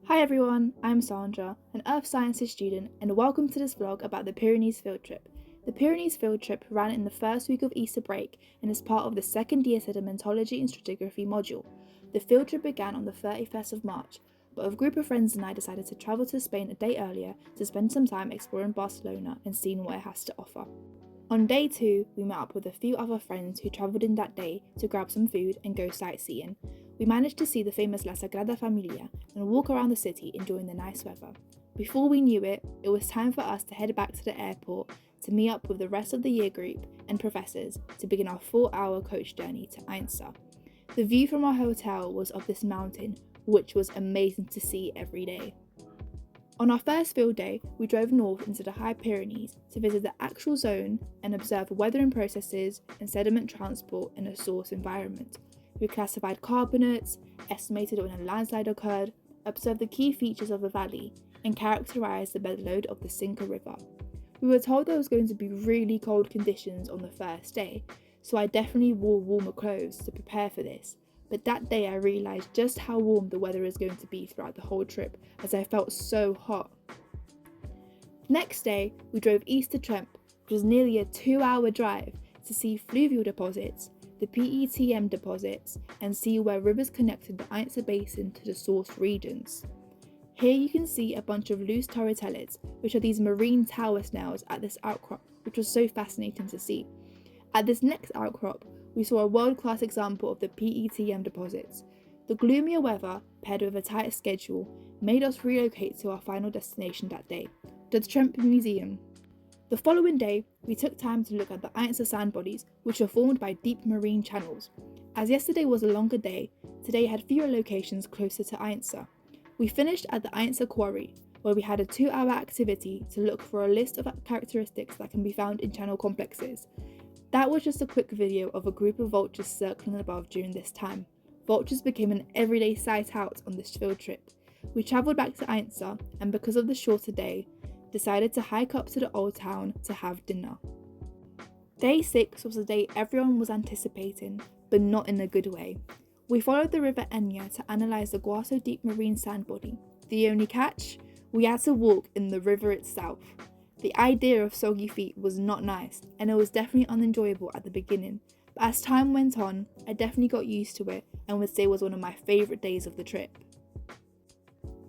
Hi everyone, I'm Sandra, an Earth Sciences student, and welcome to this vlog about the Pyrenees field trip. The Pyrenees field trip ran in the first week of Easter break and is part of the second year sedimentology and stratigraphy module. The field trip began on the 31st of March, but a group of friends and I decided to travel to Spain a day earlier to spend some time exploring Barcelona and seeing what it has to offer. On day 2, we met up with a few other friends who travelled in that day to grab some food and go sightseeing. We managed to see the famous La Sagrada Familia and walk around the city enjoying the nice weather. Before we knew it, it was time for us to head back to the airport to meet up with the rest of the year group and professors to begin our 4-hour coach journey to Ainsa. The view from our hotel was of this mountain, which was amazing to see every day. On our first field day, we drove north into the High Pyrenees to visit the actual zone and observe weathering processes and sediment transport in a source environment. We classified carbonates, estimated when a landslide occurred, observed the key features of the valley, and characterised the bedload of the Cinca River. We were told there was going to be really cold conditions on the first day, so I definitely wore warmer clothes to prepare for this. But that day I realised just how warm the weather is going to be throughout the whole trip, as I felt so hot. Next day, we drove east to Tremp, which was nearly a 2-hour drive, to see fluvial deposits, the PETM deposits, and see where rivers connected the Ainsa Basin to the source regions. Here you can see a bunch of loose turritellates, which are these marine tower snails at this outcrop, which was so fascinating to see. At this next outcrop, we saw a world-class example of the PETM deposits. The gloomier weather, paired with a tight schedule, made us relocate to our final destination that day, the Tremp Museum. The following day, we took time to look at the Ainsa sand bodies, which are formed by deep marine channels. As yesterday was a longer day, today had fewer locations closer to Ainsa. We finished at the Ainsa Quarry, where we had a 2-hour activity to look for a list of characteristics that can be found in channel complexes. That was just a quick video of a group of vultures circling above during this time. Vultures became an everyday sight out on this field trip. We travelled back to Ainsa, and because of the shorter day, decided to hike up to the old town to have dinner. Day 6 was the day everyone was anticipating, but not in a good way. We followed the river Enya to analyse the Guaso deep marine sand body. The only catch? We had to walk in the river itself. The idea of soggy feet was not nice, and it was definitely unenjoyable at the beginning, but as time went on, I definitely got used to it and would say it was one of my favourite days of the trip.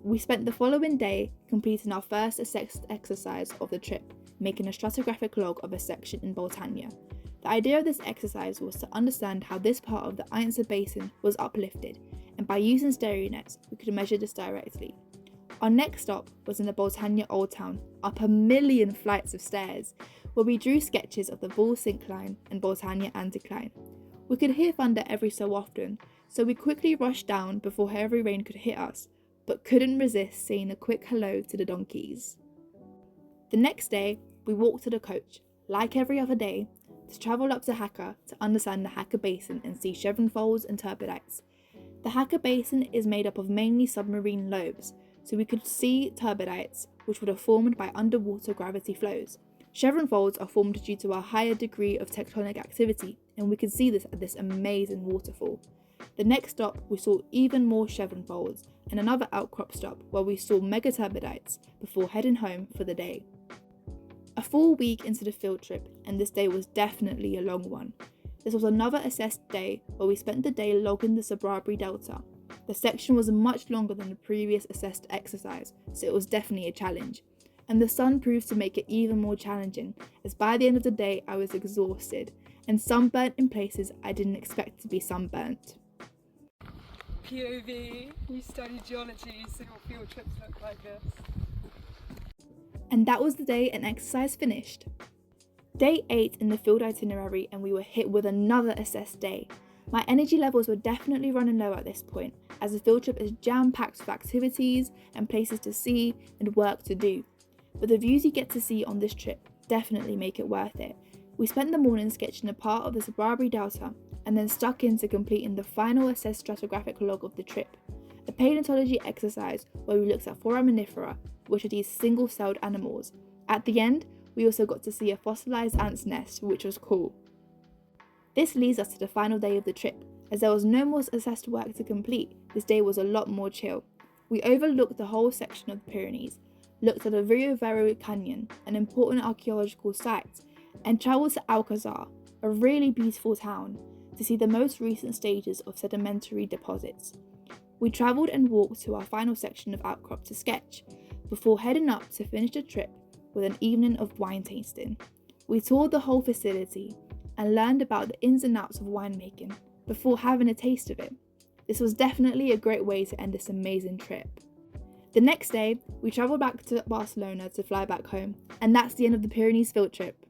We spent the following day completing our first assessed exercise of the trip, making a stratigraphic log of a section in Boltania. The idea of this exercise was to understand how this part of the Ainsa Basin was uplifted, and by using stereo nets, we could measure this directly. Our next stop was in the Boltania Old Town, up a million flights of stairs, where we drew sketches of the Bull Syncline and Boltania Anticline. We could hear thunder every so often, so we quickly rushed down before heavy rain could hit us, but couldn't resist saying a quick hello to the donkeys. The next day, we walked to the coach, like every other day, to travel up to Jaca to understand the Jaca Basin and see chevron folds and turbidites. The Jaca Basin is made up of mainly submarine lobes, so we could see turbidites, which would have formed by underwater gravity flows. Chevron folds are formed due to a higher degree of tectonic activity, and we could see this at this amazing waterfall. The next stop, we saw even more chevron folds, and another outcrop stop where we saw megaturbidites before heading home for the day. A full week into the field trip, and this day was definitely a long one. This was another assessed day where we spent the day logging the Sobrarbe Delta. The section was much longer than the previous assessed exercise, so it was definitely a challenge. And the sun proved to make it even more challenging, as by the end of the day I was exhausted, and sunburnt in places I didn't expect to be sunburnt. POV, you study geology, so your field trips look like this. And that was the day and exercise finished. Day 8 in the field itinerary, and we were hit with another assessed day. My energy levels were definitely running low at this point, as the field trip is jam-packed with activities and places to see and work to do. But the views you get to see on this trip definitely make it worth it. We spent the morning sketching a part of the Sobrarbe Delta and then stuck into completing the final assessed stratigraphic log of the trip, a paleontology exercise where we looked at foraminifera, which are these single-celled animals. At the end, we also got to see a fossilised ant's nest, which was cool. This leads us to the final day of the trip. As there was no more assessed work to complete, this day was a lot more chill. We overlooked the whole section of the Pyrenees, looked at the Rio Vero Canyon, an important archaeological site, and travelled to Alcazar, a really beautiful town, to see the most recent stages of sedimentary deposits. We travelled and walked to our final section of outcrop to sketch, before heading up to finish the trip with an evening of wine tasting. We toured the whole facility and learned about the ins and outs of winemaking before having a taste of it. This was definitely a great way to end this amazing trip. The next day, we travelled back to Barcelona to fly back home, and that's the end of the Pyrenees field trip.